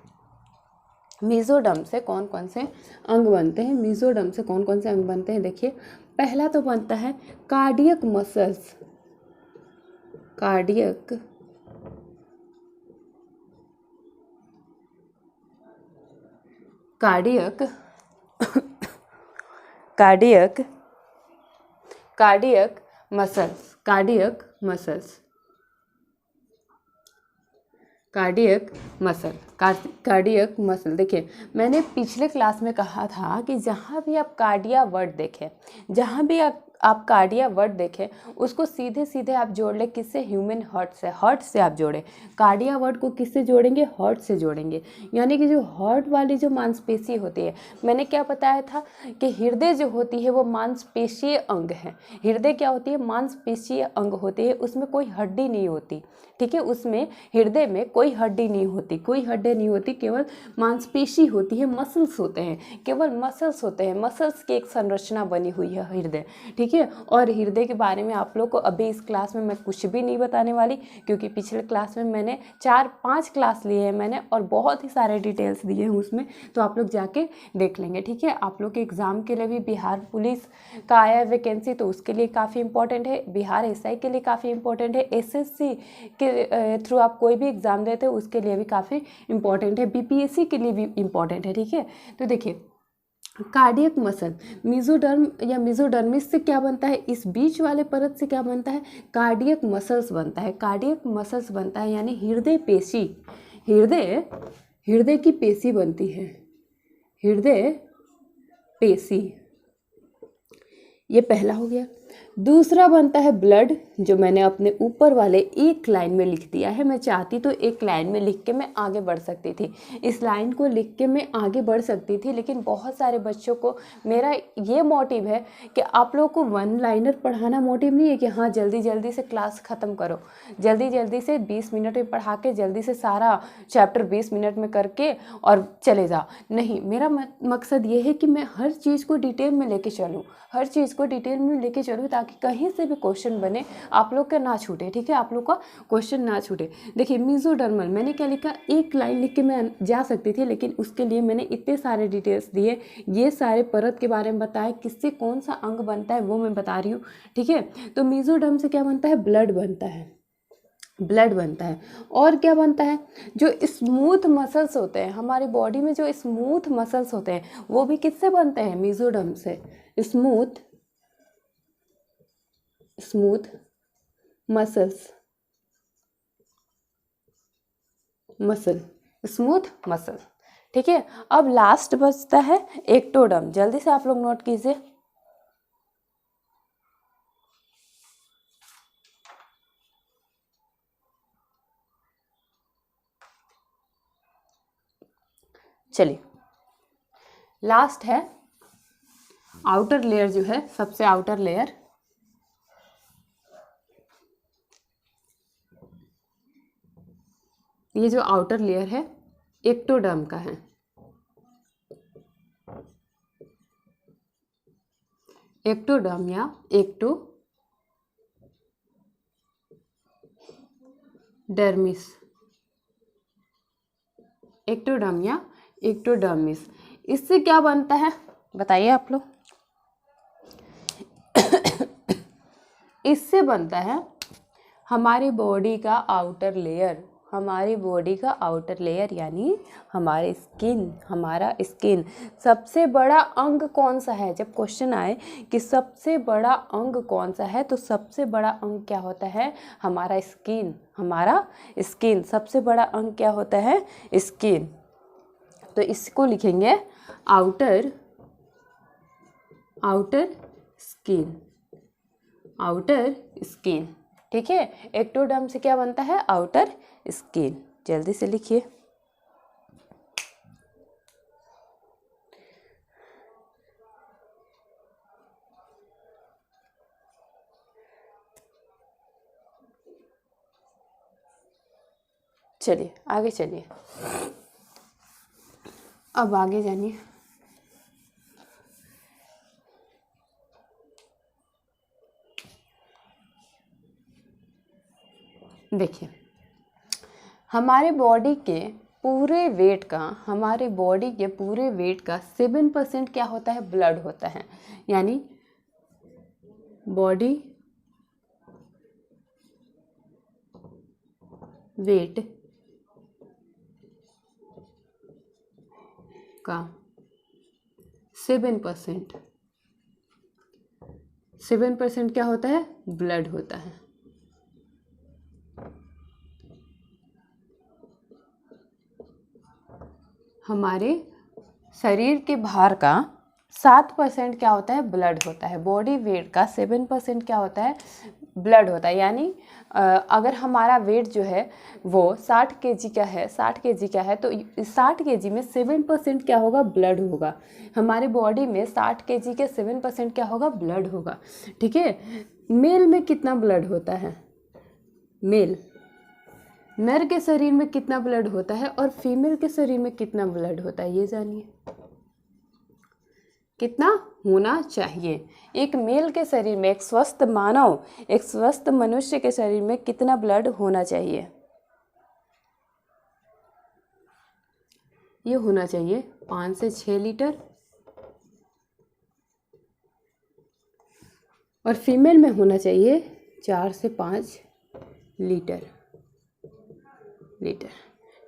मेसोडर्म से कौन कौन से अंग बनते हैं, मेसोडर्म से कौन कौन से अंग बनते हैं। देखिए पहला तो बनता है कार्डियक मसल्स, कार्डियक मसल। देखिए मैंने पिछले क्लास में कहा था कि जहाँ भी आप कार्डिया वर्ड देखें, जहाँ भी आप कार्डिया वर्ड देखें उसको सीधे सीधे आप जोड़ लें किससे, ह्यूमन हार्ट से आप जोड़ें। कार्डिया वर्ड को किससे जोड़ेंगे, हार्ट से जोड़ेंगे। यानी कि जो हार्ट वाली जो मांसपेशी होती है, मैंने क्या बताया था कि हृदय जो होती है वो मांसपेशीय अंग है। हृदय क्या होती है, मांसपेशीय अंग होती है, उसमें कोई हड्डी नहीं होती, ठीक है। उसमें हृदय में कोई हड्डी नहीं होती, केवल मांसपेशी होती है, मसल्स होते हैं, केवल मसल्स होते हैं। मसल्स की एक संरचना बनी हुई है हृदय, ठीक है। और हृदय के बारे में आप लोग को अभी इस क्लास में मैं कुछ भी नहीं बताने वाली, क्योंकि पिछले क्लास में मैंने 4-5 क्लास लिए हैं मैंने, और बहुत ही सारे डिटेल्स दिए हैं उसमें, तो आप लोग जाके देख लेंगे, ठीक है। आप लोग के एग्ज़ाम के लिए भी बिहार पुलिस का आया है वैकेंसी, तो उसके लिए काफ़ी इंपॉर्टेंट है। बिहार SI के लिए काफ़ी इंपॉर्टेंट है। SSC के थ्रू आप कोई भी एग्ज़ाम देते हो उसके लिए भी काफ़ी इंपॉर्टेंट है। BPSC के लिए भी इंपॉर्टेंट है, ठीक है। तो देखिए कार्डियक मसल, मेसोडर्म या मेसोडर्मिस से क्या बनता है, इस बीच वाले परत से क्या बनता है, कार्डियक मसल्स बनता है। कार्डियक मसल्स बनता है यानी हृदय की पेशी बनती है, हृदय पेशी। ये पहला हो गया। दूसरा बनता है ब्लड, जो मैंने अपने ऊपर वाले एक लाइन में लिख दिया है। मैं चाहती तो एक लाइन में लिख के मैं आगे बढ़ सकती थी, इस लाइन को लिख के मैं आगे बढ़ सकती थी, लेकिन बहुत सारे बच्चों को मेरा ये मोटिव है कि आप लोगों को वन लाइनर पढ़ाना मोटिव नहीं है कि हाँ जल्दी जल्दी से क्लास ख़त्म करो, जल्दी जल्दी से 20 मिनट में पढ़ा के जल्दी से सारा चैप्टर 20 मिनट में करके और चले जाओ। नहीं, मेरा मकसद ये है कि मैं हर चीज़ को डिटेल में लेके चलूँ, ताकि कहीं से भी क्वेश्चन बने आप लोग का ना छूटे, ठीक है, आप लोग का क्वेश्चन ना छूटे। देखिए मेसोडर्मल, मैंने क्या लिखा, एक लाइन लिख के मैं जा सकती थी, लेकिन उसके लिए मैंने इतने सारे डिटेल्स दिए, ये सारे परत के बारे में बताया, किससे कौन सा अंग बनता है वो मैं बता रही हूँ, ठीक है। तो मेसोडर्म से क्या बनता है, ब्लड बनता है। और क्या बनता है, जो स्मूथ मसल्स होते हैं हमारी बॉडी में, जो स्मूथ मसल्स होते हैं वो भी किससे बनते हैं, मेसोडर्म से। स्मूथ मसल, ठीक है। अब लास्ट बचता है एक्टोडर्म, जल्दी से आप लोग नोट कीजिए। चलिए लास्ट है आउटर लेयर, जो है सबसे आउटर लेयर, ये जो आउटर लेयर है एक्टोडर्म का है। एक्टोडर्म या एक्टोडर्मिस, इससे क्या बनता है बताइए आप लोग। इससे बनता है हमारी बॉडी का आउटर लेयर, हमारी बॉडी का आउटर लेयर यानी हमारे स्किन, हमारा स्किन। सबसे बड़ा अंग कौन सा है? जब क्वेश्चन आए कि सबसे बड़ा अंग कौन सा है, तो सबसे बड़ा अंग क्या होता है? हमारा स्किन, हमारा स्किन। सबसे बड़ा अंग क्या होता है? स्किन। तो इसको लिखेंगे आउटर स्किन, आउटर स्किन। ठीक है, एक्टोडर्म से क्या बनता है? Outer skin. जल्दी से लिखिए। चलिए आगे चलिए, अब आगे जानिए। देखिए, हमारे बॉडी के पूरे वेट का, हमारे बॉडी के पूरे वेट का 7% क्या होता है? ब्लड होता है। यानी बॉडी वेट का 7% क्या होता है? ब्लड होता है। हमारे शरीर के भार का 7% क्या होता है? ब्लड होता है। बॉडी वेट का 7% क्या होता है? ब्लड होता है। यानी अगर हमारा वेट जो है वो 60 kg का है, 60 kg का है, तो 60 kg में 7% क्या होगा? ब्लड होगा। हमारे बॉडी में 60 kg के 7% क्या होगा? ब्लड होगा। ठीक है। मेल में कितना ब्लड होता है? मेल, नर के शरीर में कितना ब्लड होता है और फीमेल के शरीर में कितना ब्लड होता है, ये जानिए। कितना होना चाहिए? एक मेल के शरीर में, एक स्वस्थ मानव, एक स्वस्थ मनुष्य के शरीर में कितना ब्लड होना चाहिए? ये होना चाहिए 5 से 6 लीटर। और फीमेल में होना चाहिए 4 से 5 लीटर।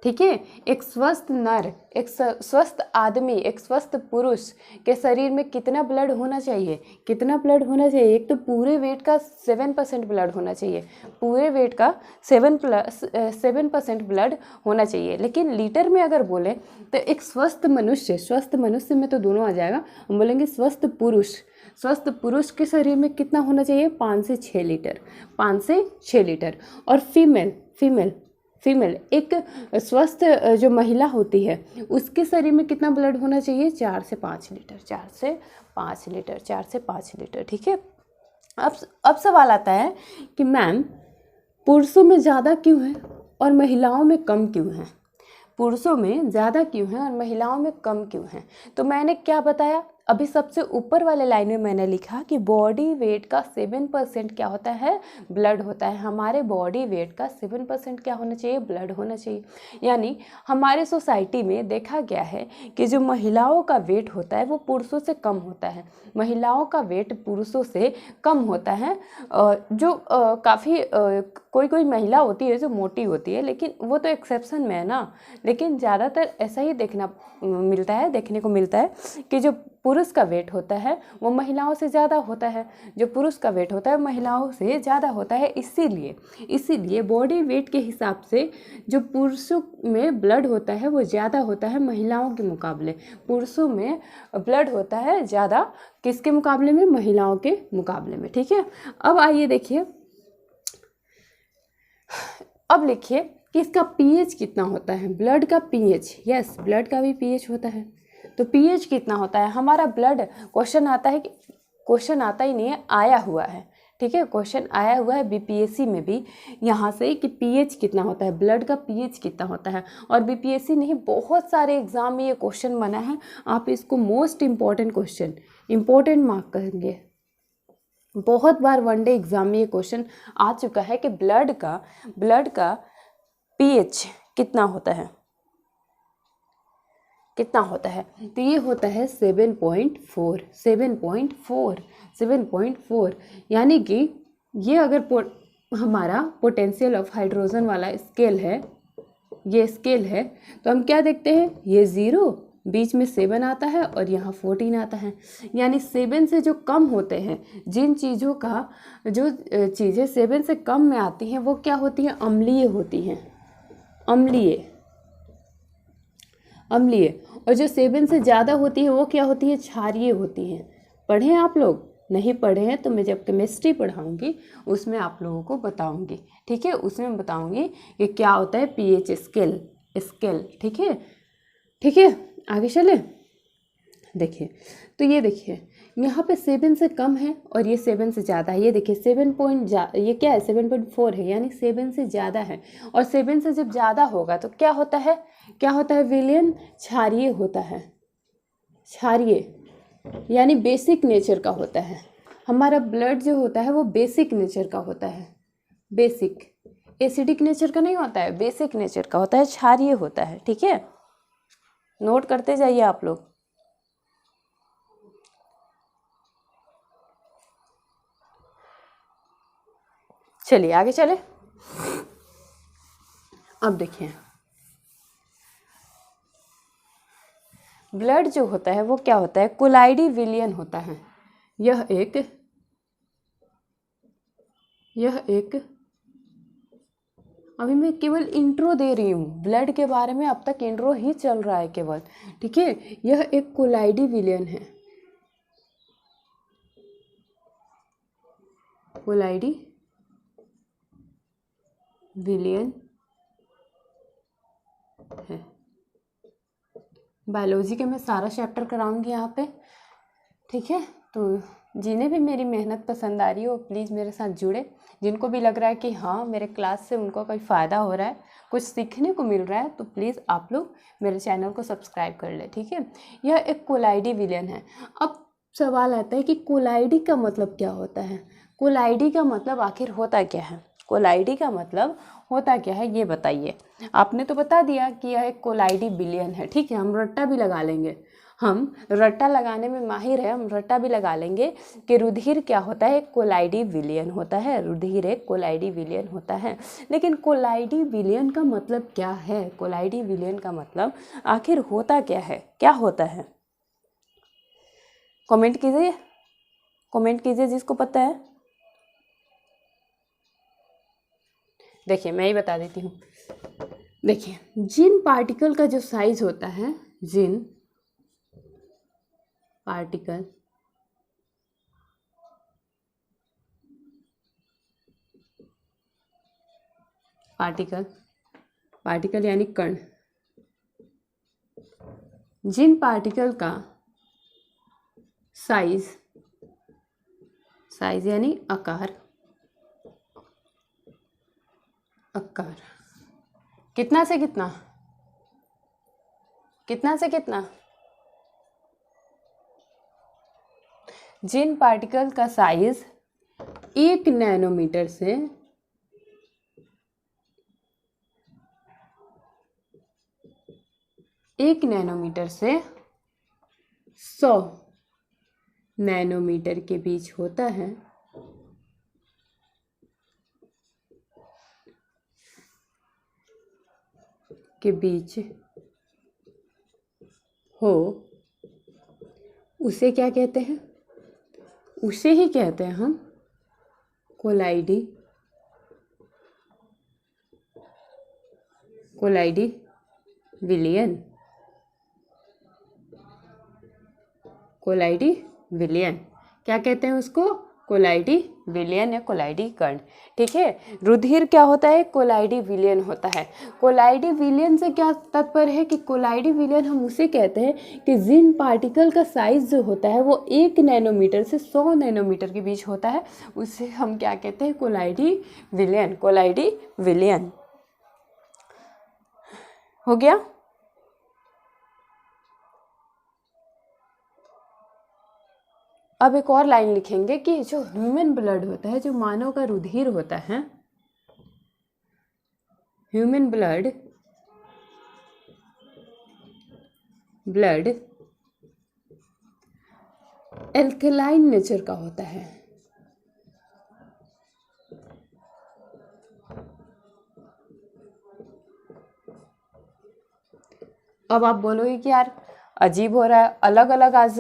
ठीक है। एक स्वस्थ नर, एक स्वस्थ आदमी, एक स्वस्थ पुरुष के शरीर में कितना ब्लड होना चाहिए? कितना ब्लड होना चाहिए? एक तो पूरे वेट का 7% ब्लड होना चाहिए, पूरे वेट का 7% ब्लड होना चाहिए। लेकिन लीटर में अगर बोले तो एक स्वस्थ मनुष्य में तो दोनों आ जाएगा, हम बोलेंगे स्वस्थ पुरुष के शरीर में कितना होना चाहिए? 5 से 6 लीटर, 5 से 6 लीटर। और फीमेल एक स्वस्थ जो महिला होती है उसके शरीर में कितना ब्लड होना चाहिए? 4 से 5 लीटर, 4 से 5 लीटर। ठीक है। अब सवाल आता है कि मैम पुरुषों में ज़्यादा क्यों है और महिलाओं में कम क्यों है? पुरुषों में ज़्यादा क्यों है और महिलाओं में कम क्यों है? तो मैंने क्या बताया? अभी सबसे ऊपर वाले लाइन में मैंने लिखा कि बॉडी वेट का 7% क्या होता है? ब्लड होता है। हमारे बॉडी वेट का 7% क्या होना चाहिए? ब्लड होना चाहिए। यानी हमारे सोसाइटी में देखा गया है कि जो महिलाओं का वेट होता है वो पुरुषों से कम होता है, महिलाओं का वेट पुरुषों से कम होता है। जो काफ़ी कोई महिला होती है जो मोटी होती है, लेकिन वो तो एक्सेप्शन में है ना। लेकिन ज़्यादातर ऐसा ही देखने को मिलता है कि जो पुरुष का वेट होता है वो महिलाओं से ज़्यादा होता है, जो पुरुष का वेट होता है महिलाओं से ज़्यादा होता है। इसीलिए बॉडी वेट के हिसाब से जो पुरुषों में ब्लड होता है वो ज़्यादा होता है महिलाओं के मुकाबले। पुरुषों में ब्लड होता है ज़्यादा, किसके मुकाबले में? महिलाओं के मुकाबले में। ठीक है। अब आइए देखिए, अब लिखिए कि इसका पीएच कितना होता है? ब्लड का पीएच, यस, ब्लड का भी पीएच होता है। तो पीएच कितना होता है? हमारा ब्लड क्वेश्चन आता ही नहीं है, आया हुआ है। ठीक है, क्वेश्चन आया हुआ है बीपीएससी में भी यहाँ से कि पीएच कितना होता है, ब्लड का पीएच कितना होता है। और बीपीएससी नहीं, बहुत सारे एग्जाम में ये क्वेश्चन बना है। आप इसको most important question, important mark करेंगे। बहुत बार वनडे एग्जाम में ये क्वेश्चन आ चुका है कि ब्लड का पीएच कितना होता है, तो ये होता है 7.4। यानी कि ये अगर हमारा पोटेंशियल ऑफ हाइड्रोजन वाला स्केल है, ये स्केल है, तो हम क्या देखते हैं, ये 0, बीच में 7 आता है और यहाँ 14 आता है। यानी 7 से जो कम होते हैं, जिन चीज़ों का जो चीज़ें 7 से कम में आती हैं वो क्या होती हैं, अम्लीय होती हैं, अम्लीय। और जो 7 से ज़्यादा होती है वो क्या होती है, क्षारीय होती हैं। पढ़े हैं आप लोग? नहीं पढ़े हैं तो मैं जब केमिस्ट्री पढ़ाऊँगी उसमें आप लोगों को बताऊँगी, ठीक है। उसमें बताऊँगी कि क्या होता है पीएच स्केल। ठीक है, आगे चले। देखिए, तो ये देखिए यहाँ पे 7 से कम है और ये 7 से ज़्यादा है। ये देखिए ये क्या है, 7.4 है, यानी 7 से ज़्यादा है। और 7 से जब ज़्यादा होगा तो क्या होता है विलयन, क्षारीय होता है। क्षारीय यानी बेसिक नेचर का होता है। हमारा ब्लड जो होता है वो बेसिक नेचर का होता है। बेसिक, एसिडिक नेचर का नहीं होता है, बेसिक नेचर का होता है, क्षारीय होता है। ठीक है, नोट करते जाइए आप लोग। चलिए आगे चले। अब देखिए, ब्लड जो होता है वो क्या होता है, कोलाइडी विलियन होता है। यह एक अभी मैं केवल इंट्रो दे रही हूँ ब्लड के बारे में, अब तक इंट्रो ही चल रहा है केवल। ठीक है, यह एक कोलाइडी विलियन है। कोलाइडी विलियन है। बायोलॉजी के मैं सारा चैप्टर कराऊंगी यहाँ पे। ठीक है, तो जिन्हें भी मेरी मेहनत पसंद आ रही हो प्लीज़ मेरे साथ जुड़े। जिनको भी लग रहा है कि हाँ मेरे क्लास से उनको कोई फ़ायदा हो रहा है, कुछ सीखने को मिल रहा है, तो प्लीज़ आप लोग मेरे चैनल को सब्सक्राइब कर ले। ठीक है, यह एक कोलाइडी विलियन है। अब सवाल आता है कि कोलाइडी का मतलब क्या होता है। कोलाइडी का मतलब आखिर होता क्या है, कोलाइडी का मतलब होता क्या है ये बताइए। आपने तो बता दिया कि यह एक कोलाइडी विलियन है। ठीक है, हम रट्टा भी लगा लेंगे, हम रट्टा लगाने में माहिर है, हम रट्टा भी लगा लेंगे कि रुधिर क्या होता है, कोलाइडी विलियन होता है। रुधिर एक कोलाइडी विलियन होता है। लेकिन कोलाइडी विलियन का मतलब क्या है, कोलाइडी विलियन का मतलब आखिर होता क्या है, क्या होता है? कमेंट कीजिए जिसको पता है। देखिए मैं ही बता देती हूँ। देखिए, जिन पार्टिकल का जो साइज होता है, जिन पार्टिकल यानी कण, जिन पार्टिकल का साइज यानी आकार कितना से कितना, जिन पार्टिकल का साइज 1 नैनोमीटर से 100 नैनोमीटर के बीच होता है, उसे क्या कहते हैं, उसे ही कहते हैं हम कोलाइडी विलियन। क्या कहते हैं उसको, कोलाइडी विलियन या कोलाइडी कण। ठीक है, रुधिर क्या होता है, कोलाइडी विलियन होता है। कोलाइडी विलियन से क्या तात्पर्य है कि कोलाइडी विलियन हम उसे कहते हैं कि जिन पार्टिकल का साइज जो होता है वो 1 नैनोमीटर से 100 नैनोमीटर के बीच होता है, उसे हम क्या कहते हैं, कोलाइडी विलियन। हो गया। अब एक और लाइन लिखेंगे कि जो ह्यूमन ब्लड होता है, जो मानव का रुधिर होता है, ह्यूमन ब्लड एल्कलाइन नेचर का होता है। अब आप बोलोगे कि यार अजीब हो रहा है, अलग अलग आज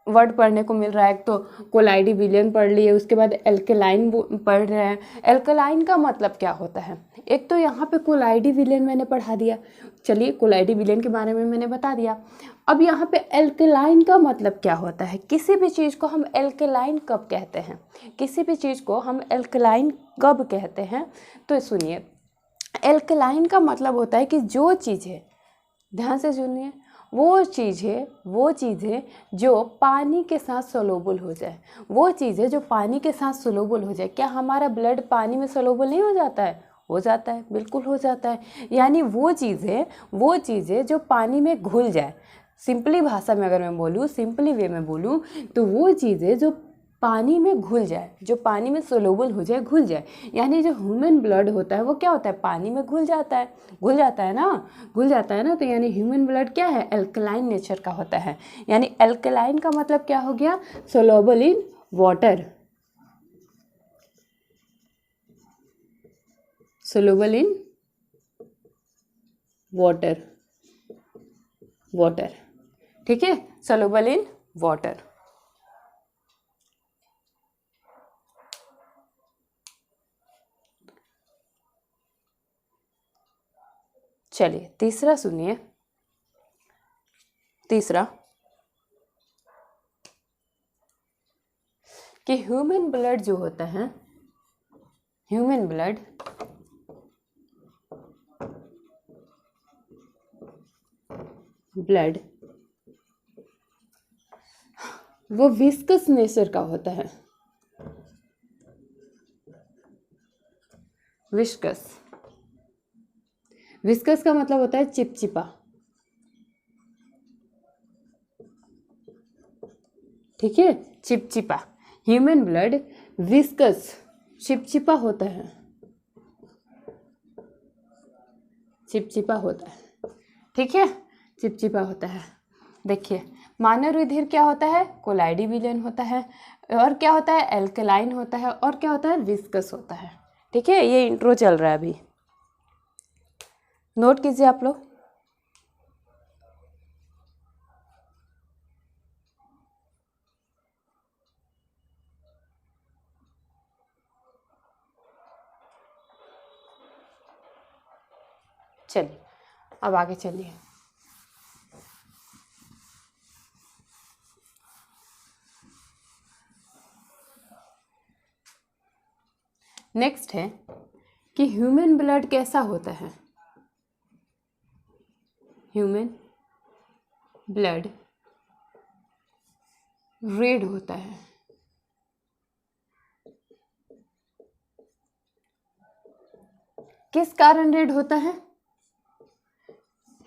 वर्ड पढ़ने को मिल रहा है। एक तो कोलाइडी विलेन पढ़ लिए, उसके बाद एल्केलाइन पढ़ रहे हैं। एल्केलाइन का मतलब क्या होता है? एक तो यहाँ पे कोलाइडी विलेन मैंने पढ़ा दिया, चलिए कोलाइडी विलेन के बारे में मैंने बता दिया। अब यहाँ पे एल्केलाइन का मतलब क्या होता है? किसी भी चीज़ को हम एल्केलाइन कब कहते हैं? किसी भी चीज़ को हम एल्केलाइन कब कहते हैं? तो सुनिए, एल्केलाइन का मतलब होता है कि जो चीज़ें, ध्यान से सुनिए, वो चीज़ है जो पानी के साथ सोलोबल हो जाए। वो चीज़ है जो पानी के साथ सोलोबल हो जाए। क्या हमारा ब्लड पानी में सोलोबल नहीं हो जाता है? हो जाता है, बिल्कुल हो जाता है। यानी वो चीज़ है जो पानी में घुल जाए। सिंपली भाषा में अगर मैं बोलूँ, सिंपली वे में बोलूँ, तो वो चीज़ है जो पानी में घुल जाए, जो पानी में सोलोबल हो जाए, घुल जाए। यानी जो ह्यूमन ब्लड होता है वो क्या होता है? पानी में घुल जाता है, घुल जाता है ना। तो यानी ह्यूमन ब्लड क्या है? एल्कलाइन नेचर का होता है। यानी एल्कलाइन का मतलब क्या हो गया? Soluble in water, soluble in water, ठीक है, सोलोबल इन वाटर। चलिए तीसरा सुनिए। तीसरा कि ह्यूमन ब्लड जो होता है, ह्यूमन ब्लड वो विस्कस नेचर का होता है। विस्कस का मतलब होता है चिपचिपा, ठीक है, चिपचिपा। ह्यूमन ब्लड विस्कस, चिपचिपा होता है, चिपचिपा होता है, ठीक है, चिपचिपा होता है। देखिए मानव रुधिर क्या होता है? कोलाइडी विलेन होता है, और क्या होता है? एल्कलाइन होता है, और क्या होता है? विस्कस होता है। ठीक है, ये इंट्रो चल रहा है अभी, नोट कीजिए आप लोग। चलिए अब आगे चलिए। नेक्स्ट है कि ह्यूमन ब्लड कैसा होता है? ह्यूमन ब्लड रेड होता है। किस कारण रेड होता है?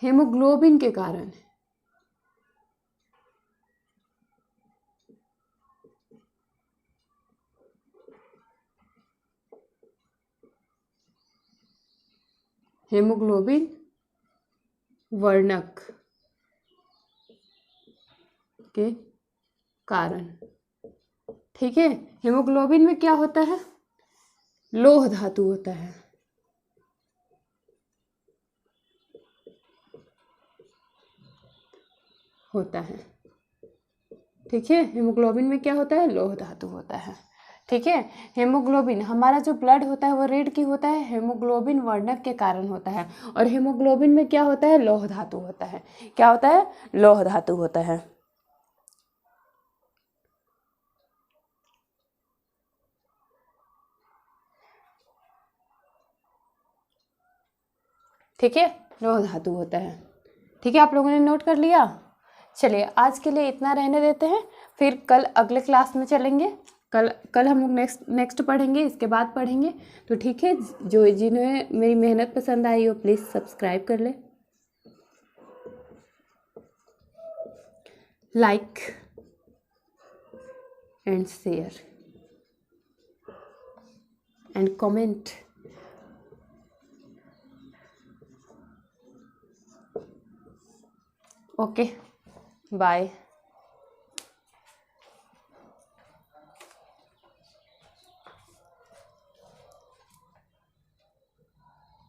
हेमोग्लोबिन के कारण। हेमोग्लोबिन वर्णक के कारण, ठीक है। हेमोग्लोबिन में क्या होता है? लोह धातु होता है, ठीक है। हेमोग्लोबिन में क्या होता है? लोह धातु होता है, ठीक है। हेमोग्लोबिन, हमारा जो ब्लड होता है वो रेड क्यों होता है? हेमोग्लोबिन वर्णक के कारण होता है। और हेमोग्लोबिन में क्या होता है? लोह धातु होता है। क्या होता है? लोह धातु होता है, ठीक है, लोह धातु होता है। ठीक है, आप लोगों ने नोट कर लिया। चलिए आज के लिए इतना रहने देते हैं, फिर कल अगले क्लास में चलेंगे। कल हम लोग नेक्स्ट पढ़ेंगे, इसके बाद पढ़ेंगे। तो ठीक है, जो जिन्हें मेरी मेहनत पसंद आई हो प्लीज़ सब्सक्राइब कर ले, like and share and comment. Okay, bye.